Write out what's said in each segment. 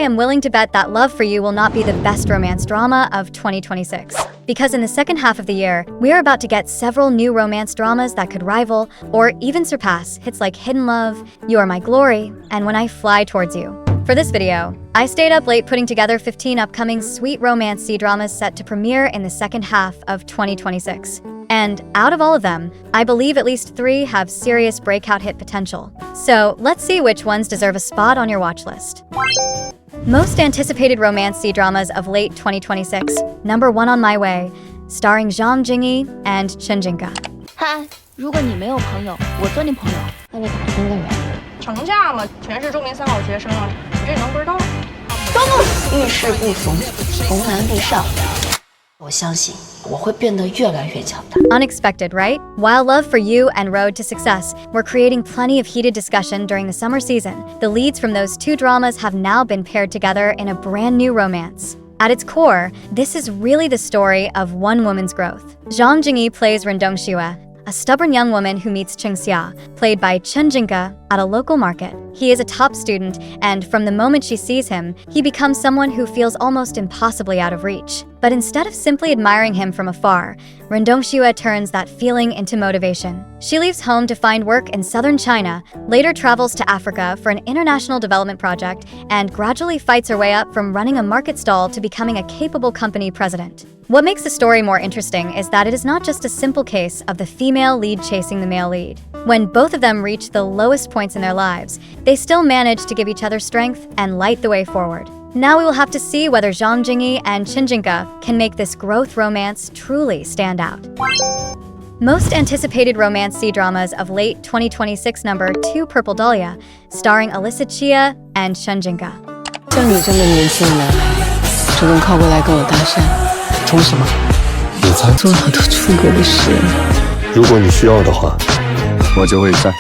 am willing to bet that Love for You will not be the best romance drama of 2026. Because in the second half of the year, we are about to get several new romance dramas that could rival or even surpass hits like Hidden Love, You Are My Glory, and When I Fly Towards You. For this video, I stayed up late putting together 15 upcoming sweet romance C-dramas set to premiere in the second half of 2026. And out of all of them, I believe at least 3 have serious breakout hit potential. So let's see which ones deserve a spot on your watch list. Most anticipated romance C-dramas of late 2026. Number 1 on my way, starring Zhang Jingyi and Zhang Jingyi. 嗨，如果你没有朋友，我做你朋友。那你打工干嘛？成家嘛，全是著名三好学生啊，你这能不知道？遇事不怂，逢难必上。我相信我会变得越来越强大。 Unexpected, right? While Love for You and Road to Success were creating plenty of heated discussion during the summer season, the leads from those 2 dramas have now been paired together in a brand new romance. At its core, this is really the story of one woman's growth. Zhang Jingyi plays Rendong Xue, a stubborn young woman who meets Cheng Xia, played by Chen Jingge, at a local market. He is a top student, and from the moment she sees him, he becomes someone who feels almost impossibly out of reach. But instead of simply admiring him from afar, Rendong Xue turns that feeling into motivation. She leaves home to find work in southern China, later travels to Africa for an international development project, and gradually fights her way up from running a market stall to becoming a capable company president. What makes the story more interesting is that it is not just a simple case of the female lead chasing the male lead. When both of them reach the lowest points in their lives, they still manage to give each other strength and light the way forward. Now we will have to see whether Zhang Jingyi and Chen Jingge can make this growth romance truly stand out. Most anticipated romance C-dramas of late 2026. Number 2, Purple Dahlia, starring Alyssa Chia and Chen Jingge. 像你这么年轻的男孩，主动靠过来跟我搭讪，冲什么？野餐？做好多出格的事。如果你需要的话，我就会在。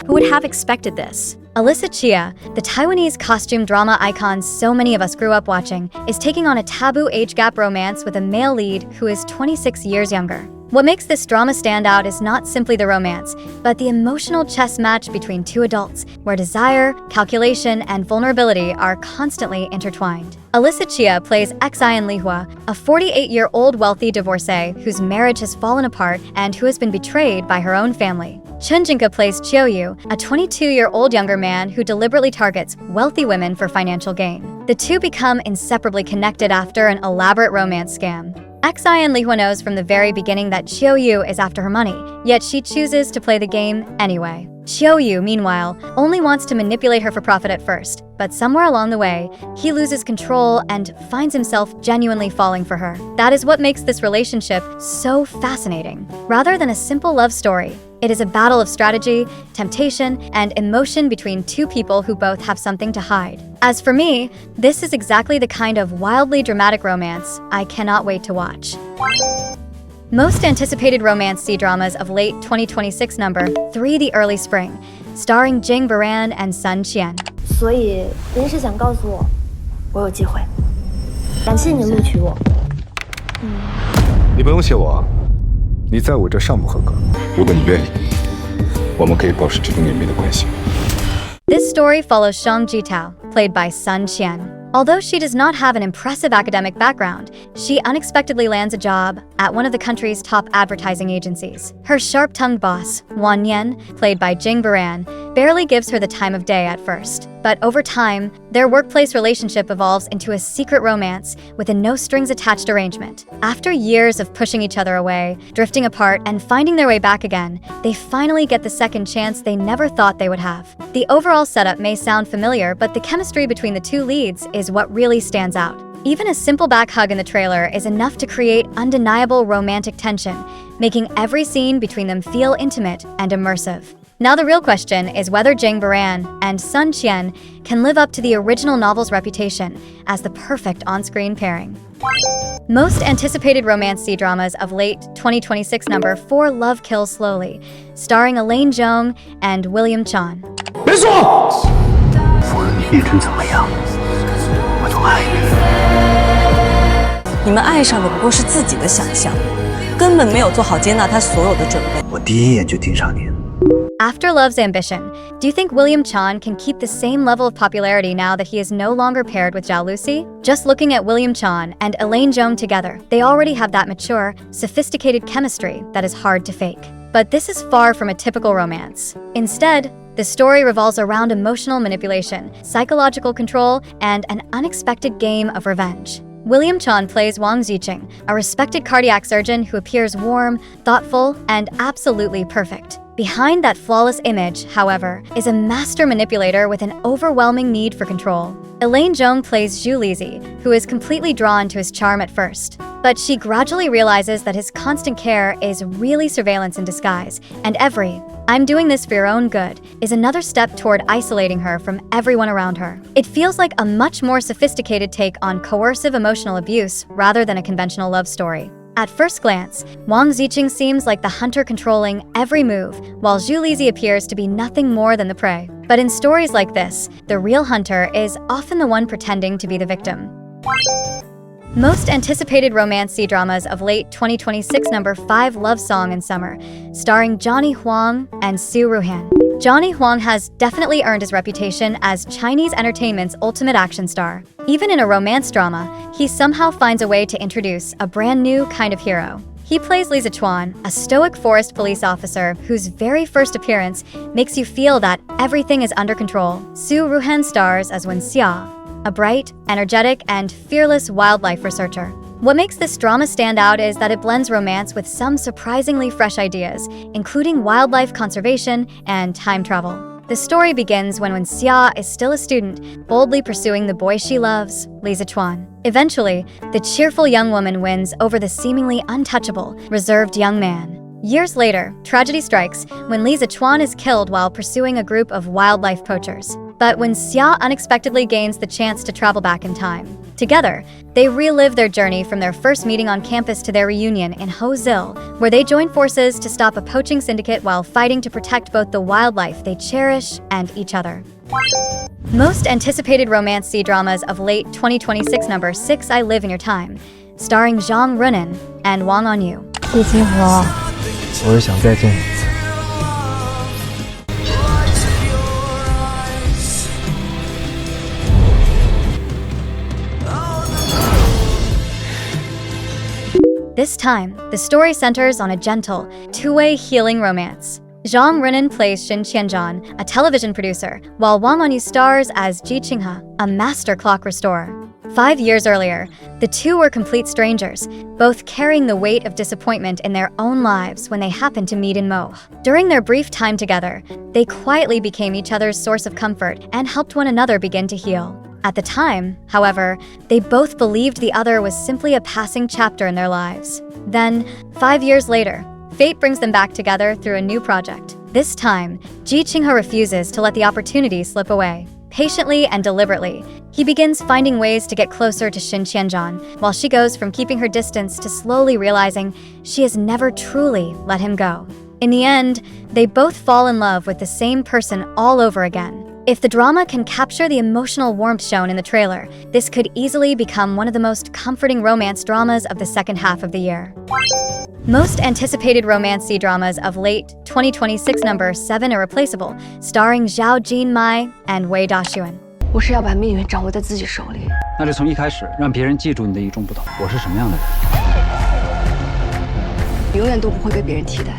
Who would have expected this? Alyssa Chia, the Taiwanese costume drama icon so many of us grew up watching, is taking on a taboo age gap romance with a male lead who is 26 years younger. What makes this drama stand out is not simply the romance, but the emotional chess match between 2 adults, where desire, calculation, and vulnerability are constantly intertwined. Alyssa Chia plays Xian Lihua, a 48-year-old wealthy divorcee whose marriage has fallen apart and who has been betrayed by her own family. Chen Jingge plays Qiuyu, a 22-year-old younger man who deliberately targets wealthy women for financial gain. The 2 become inseparably connected after an elaborate romance scam. Xian Lihua knows from the very beginning that Qiuyu is after her money, yet she chooses to play the game anyway. Qiuyu, meanwhile, only wants to manipulate her for profit at first, but somewhere along the way, he loses control and finds himself genuinely falling for her. That is what makes this relationship so fascinating. Rather than a simple love story, it is a battle of strategy, temptation, and emotion between 2 people who both have something to hide. As for me, this is exactly the kind of wildly dramatic romance I cannot wait to watch. Most anticipated romance C-dramas of late 2026. Number 3, The Early Spring, starring Jing Baran and Sun Qian. 所以您是想告诉我，我有机会。感谢您录取我。你不用谢我啊，你在我这尚不合格。如果你愿意，我们可以保持这种隐秘的关系。 This story follows Shang Jitao, played by Sun Qian. Although she does not have an impressive academic background, she unexpectedly lands a job at one of the country's top advertising agencies. Her sharp-tongued boss, Wan Yan, played by Jing Baran, barely gives her the time of day at first. But over time, their workplace relationship evolves into a secret romance with a no-strings-attached arrangement. After years of pushing each other away, drifting apart, and finding their way back again, they finally get the second chance they never thought they would have. The overall setup may sound familiar, but the chemistry between the 2 leads is what really stands out. Even a simple back hug in the trailer is enough to create undeniable romantic tension, making every scene between them feel intimate and immersive. Now the real question is whether Jing Baran and Sun Qian can live up to the original novel's reputation as the perfect on-screen pairing. Most anticipated romance C-dramas of late 2026. Number 4, Love Kills Slowly, starring Elaine Zhong and William Chan. 别说，无论你变成怎么样，我都爱你。你们爱上的不过是自己的想象，根本没有做好接纳他所有的准备。我第一眼就盯上你了。After Love's Ambition, do you think William Chan can keep the same level of popularity now that he is no longer paired with Zhao Lusi? Just looking at William Chan and Elaine Zhong together, they already have that mature, sophisticated chemistry that is hard to fake. But this is far from a typical romance. Instead, the story revolves around emotional manipulation, psychological control, and an unexpected game of revenge. William Chan plays Wang Ziqing, a respected cardiac surgeon who appears warm, thoughtful, and absolutely perfect. Behind that flawless image, however, is a master manipulator with an overwhelming need for control. Elaine Zhong plays Zhu Lizi, who is completely drawn to his charm at first. But she gradually realizes that his constant care is really surveillance in disguise, and every "I'm doing this for your own good" is another step toward isolating her from everyone around her. It feels like a much more sophisticated take on coercive emotional abuse rather than a conventional love story. At first glance, Wang Ziqing seems like the hunter controlling every move, while Zhu Lizi appears to be nothing more than the prey. But in stories like this, the real hunter is often the one pretending to be the victim. Most anticipated romance C-dramas of late 2026 number 5 Love Song in Summer, starring Johnny Huang and Su Ruhan. Johnny Huang has definitely earned his reputation as Chinese entertainment's ultimate action star. Even in a romance drama, he somehow finds a way to introduce a brand new kind of hero. He plays Li Zichuan, a stoic forest police officer whose very first appearance makes you feel that everything is under control. Su Ruhan stars as Wen Xia, a bright, energetic, and fearless wildlife researcher. What makes this drama stand out is that it blends romance with some surprisingly fresh ideas, including wildlife conservation and time travel. The story begins when Wen Xia is still a student, boldly pursuing the boy she loves, Li Zichuan. Eventually, the cheerful young woman wins over the seemingly untouchable, reserved young man. Years later, tragedy strikes when Li Zichuan is killed while pursuing a group of wildlife poachers. But when Xia unexpectedly gains the chance to travel back in time. Together, they relive their journey from their first meeting on campus to their reunion in Hozil, where they join forces to stop a poaching syndicate while fighting to protect both the wildlife they cherish and each other. Most anticipated romance C-dramas of late 2026 number 6 I Live in Your Time, starring Zhang Ruipen and Wang Anyu. 叶金河，我是想再见你一次。 This time, the story centers on a gentle, two-way healing romance. Zhang Ruipen plays Xin Qianzhan, a television producer, while Wang Anyu stars as Ji Qinghe, a master clock restorer. 5 years earlier, the two were complete strangers, both carrying the weight of disappointment in their own lives when they happened to meet in Mo. During their brief time together, they quietly became each other's source of comfort and helped one another begin to heal. At the time, however, they both believed the other was simply a passing chapter in their lives. Then, 5 years later, fate brings them back together through a new project. This time, Ji Qinghe refuses to let the opportunity slip away. Patiently and deliberately, he begins finding ways to get closer to Xin Qianzhan, while she goes from keeping her distance to slowly realizing she has never truly let him go. In the end, they both fall in love with the same person all over again. If the drama can capture the emotional warmth shown in the trailer, this could easily become one of the most comforting romance dramas of the second half of the year. Most anticipated romance C-dramas of late 2026 number 7 Irreplaceable, starring Zhao Jinmai and Wei Daxuan. 我是要把命运掌握在自己手里。那就从一开始让别人记住你的与众不同。我是什么样的人？永远都不会被别人替代。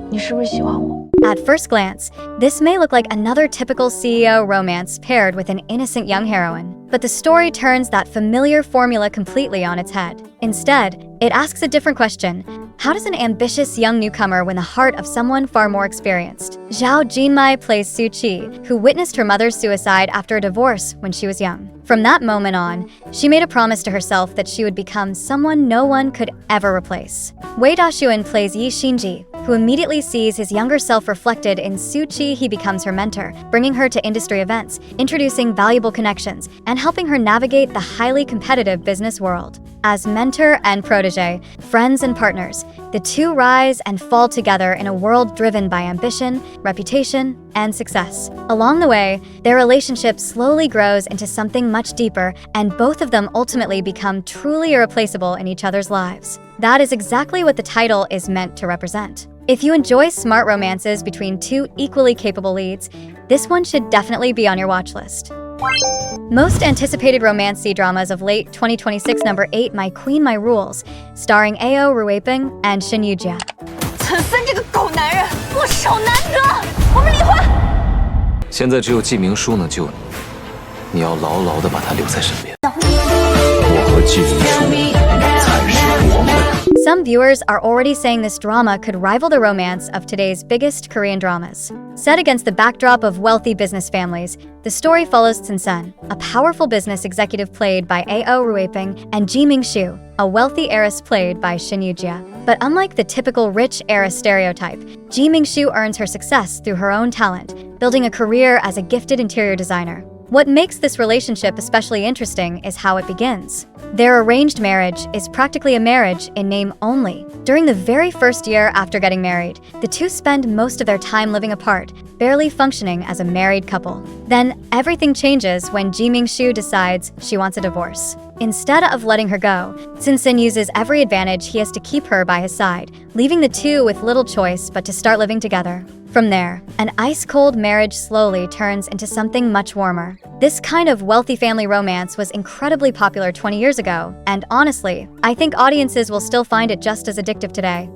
你是不是喜欢我？ At first glance, this may look like another typical CEO romance paired with an innocent young heroine. But the story turns that familiar formula completely on its head. Instead, it asks a different question. How does an ambitious young newcomer win the heart of someone far more experienced? Zhao Jinmai plays Su Qi, who witnessed her mother's suicide after a divorce when she was young. From that moment on, she made a promise to herself that she would become someone no one could ever replace. Wei Daxuan plays Yi Xinji, who immediately sees his younger self reflected in Su Qi. He becomes her mentor, bringing her to industry events, introducing valuable connections, and helping her navigate the highly competitive business world. As mentor and protege, friends and partners, the two rise and fall together in a world driven by ambition, reputation, and success. Along the way, their relationship slowly grows into something much deeper, and both of them ultimately become truly irreplaceable in each other's lives. That is exactly what the title is meant to represent. If you enjoy smart romances between two equally capable leads, this one should definitely be on your watch list. Most anticipated romance C-dramas of late 2026. Number 8, My Queen, My Rules, starring Ao Ruipeng and Shin Yujia. 陈森这个狗男人，我手难得，我们离婚。现在只有寄明书能救你，你要牢牢地把他留在身边。我和寄明书才是我们。Some viewers are already saying this drama could rival the romance of today's biggest Korean dramas. Set against the backdrop of wealthy business families, the story follows Sun, a powerful business executive played by Ao Ruipeng, and Ji Ming-shu, a wealthy heiress played by Shin Yujia. But unlike the typical rich heiress stereotype, Ji Ming-shu earns her success through her own talent, building a career as a gifted interior designer. What makes this relationship especially interesting is how it begins. Their arranged marriage is practically a marriage in name only. During the very first year after getting married, the two spend most of their time living apart, barely functioning as a married couple. Then, everything changes when Ji Ming-shu decides she wants a divorce. Instead of letting her go, Sin uses every advantage he has to keep her by his side, leaving the two with little choice but to start living together. From there, an ice-cold marriage slowly turns into something much warmer. This kind of wealthy family romance was incredibly popular 20 years ago, and honestly, I think audiences will still find it just as addictive today.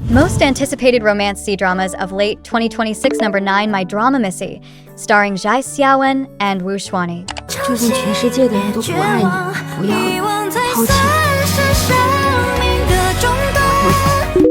Most anticipated romance C-dramas of late 2026. Number 9, My Drama Missy, starring Zhai Xiaowen and Wu Xuanyi. 就算全世界的人都不爱你，不要你，抛弃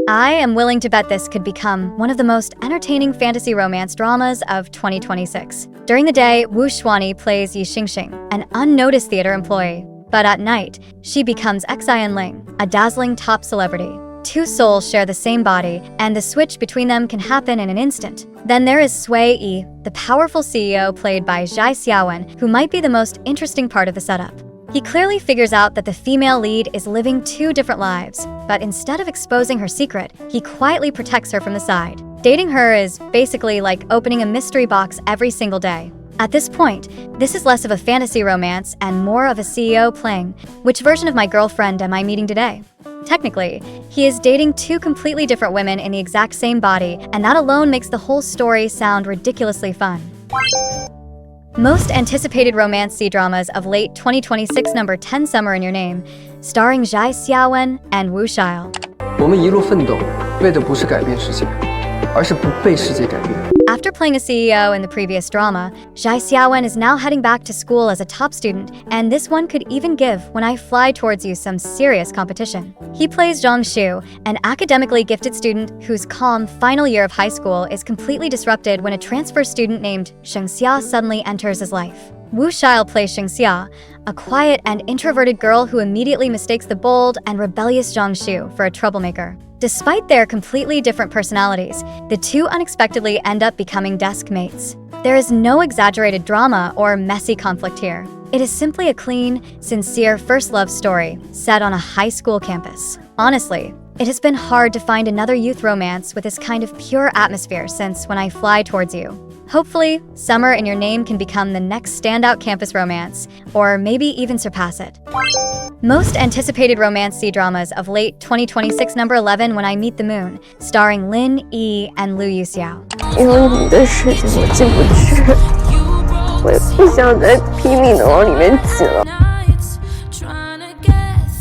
I am willing to bet this could become one of the most entertaining fantasy romance dramas of 2026. During the day, Wu Xuanyi plays Yi Xingxing, an unnoticed theater employee. But at night, she becomes Xian Ling, a dazzling top celebrity. Two souls share the same body, and the switch between them can happen in an instant. Then there is Sui Yi, the powerful CEO played by Zhai Xiaowen, who might be the most interesting part of the setup. He clearly figures out that the female lead is living two different lives, but instead of exposing her secret, he quietly protects her from the side. Dating her is basically like opening a mystery box every single day. At this point, this is less of a fantasy romance and more of a CEO playing, which version of my girlfriend am I meeting today? Technically, he is dating two completely different women in the exact same body, and that alone makes the whole story sound ridiculously fun. Most anticipated romance C-dramas of late 2026. Number 10, Summer in Your Name, starring Zhai Xiaowen and Wu Xiao. 我们一路奋斗，为的不是改变世界，而是不被世界改变。 After playing a CEO in the previous drama, Zhai Xiaowen is now heading back to school as a top student, and this one could even give When I Fly Towards You some serious competition. He plays Zhang Shu, an academically gifted student whose calm final year of high school is completely disrupted when a transfer student named Shengxia suddenly enters his life. Wu Xiao plays Shengxia, a quiet and introverted girl who immediately mistakes the bold and rebellious Zhang Shu for a troublemaker. Despite their completely different personalities, the two unexpectedly end up becoming desk mates. There is no exaggerated drama or messy conflict here. It is simply a clean, sincere first love story set on a high school campus. Honestly, it has been hard to find another youth romance with this kind of pure atmosphere since When I Fly Towards You. Hopefully, Summer in Your Name can become the next standout campus romance, or maybe even surpass it. Most anticipated romance C-dramas of late 2026. Number 11, When I Meet the Moon, starring Lin Yi and Liu Yuxiao. 因为你的事情我进不去，我也不想再拼命的往里面挤了。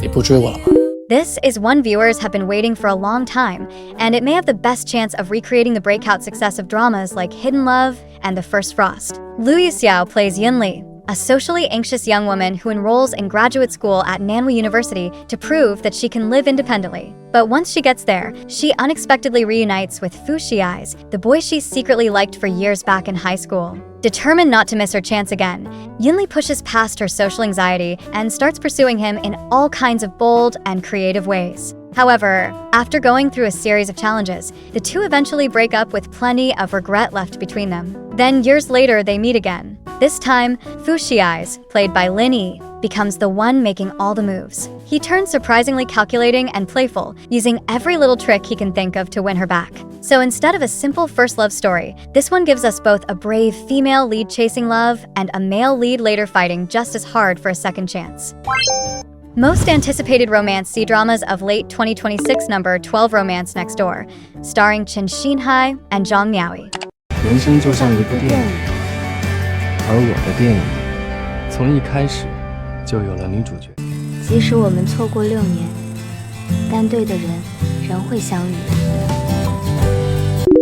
你不追我了吗？ This is one viewers have been waiting for a long time, and it may have the best chance of recreating the breakout success of dramas like Hidden Love and The First Frost. Liu Yuxiao plays Yin Li, a socially anxious young woman who enrolls in graduate school at Nanhui University to prove that she can live independently. But once she gets there, she unexpectedly reunites with Fu Shiais, the boy she secretly liked for years back in high school. Determined not to miss her chance again, Yinli pushes past her social anxiety and starts pursuing him in all kinds of bold and creative ways. However, after going through a series of challenges, the two eventually break up with plenty of regret left between them. Then years later, they meet again. This time, Fu Shiais, played by Lin Yi, becomes the one making all the moves. He turns surprisingly calculating and playful, using every little trick he can think of to win her back. So instead of a simple first love story, this one gives us both a brave female lead chasing love and a male lead later fighting just as hard for a second chance. Most anticipated romance C-dramas of late 2026 number 12 Romance Next Door, starring Chen Xinhai and Zhang Jingyi. 人生就像一部电影，而我的电影从一开始就有了女主角。即使我们错过6年，但对的人仍会相遇。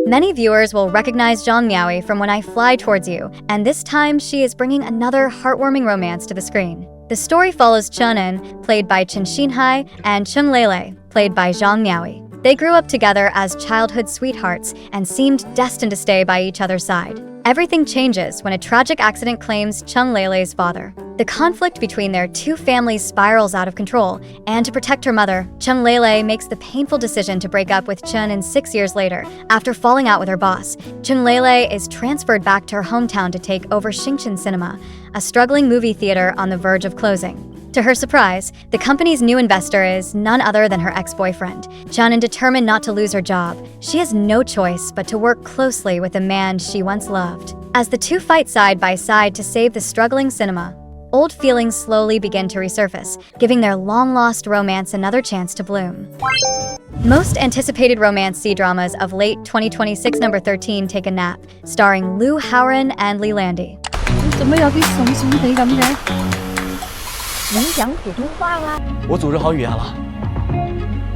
Many viewers will recognize Zhang Jingyi from When I Fly Towards You, and this time she is bringing another heartwarming romance to the screen. The story follows Chenin, played by Chen Xinhai, and Cheng Lele, played by Zhang Jingyi. They grew up together as childhood sweethearts and seemed destined to stay by each other's side. Everything changes when a tragic accident claims Cheng Lele's father. The conflict between their two families spirals out of control, and to protect her mother, Cheng Lele makes the painful decision to break up with Chen, and 6 years later, after falling out with her boss, Cheng Lele is transferred back to her hometown to take over Xingchen Cinema, a struggling movie theater on the verge of closing. To her surprise, the company's new investor is none other than her ex-boyfriend. Chen, determined not to lose her job, she has no choice but to work closely with the man she once loved. As the two fight side by side to save the struggling cinema, old feelings slowly begin to resurface, giving their long-lost romance another chance to bloom. Most anticipated romance C-dramas of late 2026 number 13 Take a Nap, starring Liu Haoren and Li Landi. 怎麼有啲慫慫地咁嘅？能講普通話啦？我組織好語言了，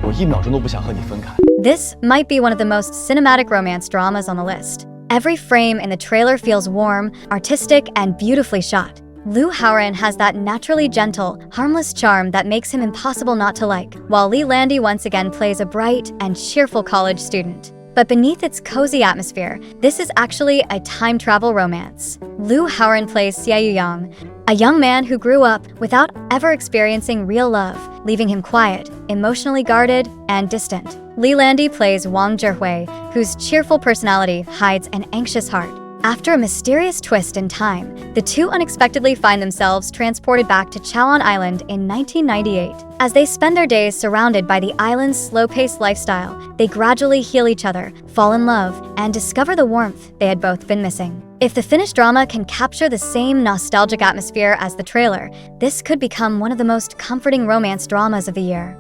我1秒鐘都不想和你分開。 This might be one of the most cinematic romance dramas on the list. Every frame in the trailer feels warm, artistic, and beautifully shot. Liu Haoren has that naturally gentle, harmless charm that makes him impossible not to like, while Li Landi once again plays a bright and cheerful college student. But beneath its cozy atmosphere, this is actually a time travel romance. Liu Haoren plays Xie Yuyang, a young man who grew up without ever experiencing real love, leaving him quiet, emotionally guarded, and distant. Li Landi plays Wang Zhihui, whose cheerful personality hides an anxious heart. After a mysterious twist in time, the two unexpectedly find themselves transported back to Chaoan Island in 1998. As they spend their days surrounded by the island's slow-paced lifestyle, they gradually heal each other, fall in love, and discover the warmth they had both been missing. If the finished drama can capture the same nostalgic atmosphere as the trailer, this could become one of the most comforting romance dramas of the year.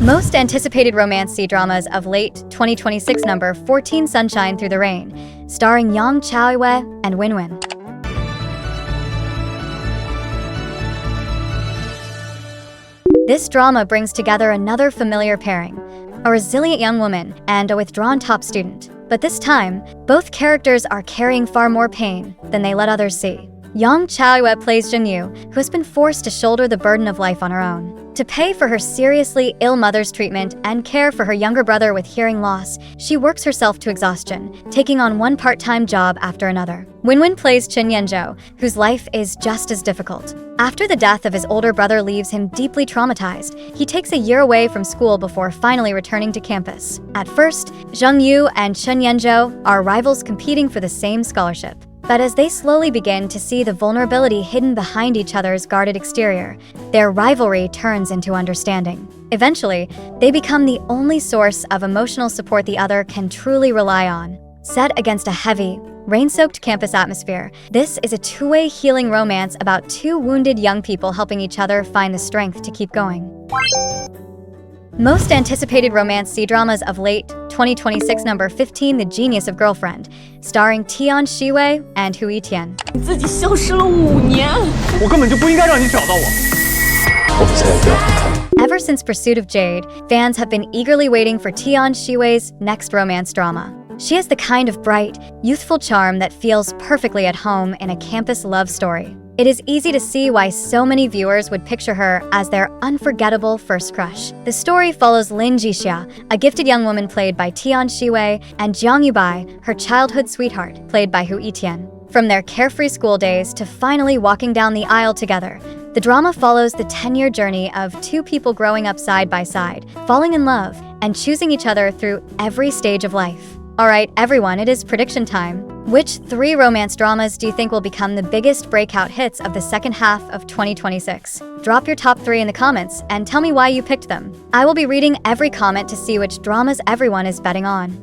Most anticipated romance C-dramas of late 2026 number 14 Sunshine Through the Rain, starring Yang Chaoyue and Winwin. This drama brings together another familiar pairing, a resilient young woman and a withdrawn top student. But this time, both characters are carrying far more pain than they let others see. Yang Chaoyue plays Jingyu, who has been forced to shoulder the burden of life on her own. To pay for her seriously ill mother's treatment and care for her younger brother with hearing loss, she works herself to exhaustion, taking on one part-time job after another. Winwin plays Chen Yanzhou, whose life is just as difficult. After the death of his older brother leaves him deeply traumatized, he takes a year away from school before finally returning to campus. At first, Zheng Yu and Chen Yanzhou are rivals competing for the same scholarship. But as they slowly begin to see the vulnerability hidden behind each other's guarded exterior, their rivalry turns into understanding. Eventually, they become the only source of emotional support the other can truly rely on. Set against a heavy, rain-soaked campus atmosphere, this is a two-way healing romance about two wounded young people helping each other find the strength to keep going. Most anticipated romance C-dramas of late 2026 number 15 The Genius of Girlfriend, starring Tian Shiwei and Hu Yitian. 你自己消失了5年，我根本就不应该让你找到我。我们现在不要分开。 Ever since Pursuit of Jade, fans have been eagerly waiting for Tian Shiwei's next romance drama. She has the kind of bright, youthful charm that feels perfectly at home in a campus love story. It is easy to see why so many viewers would picture her as their unforgettable first crush. The story follows Lin Jixia, a gifted young woman played by Tian Shiwei, and Jiang Yubai, her childhood sweetheart, played by Hu Yitian. From their carefree school days to finally walking down the aisle together, the drama follows the 10-year journey of two people growing up side by side, falling in love, and choosing each other through every stage of life. Alright, everyone, it is prediction time. Which 3 romance dramas do you think will become the biggest breakout hits of the second half of 2026? Drop your top 3 in the comments and tell me why you picked them. I will be reading every comment to see which dramas everyone is betting on.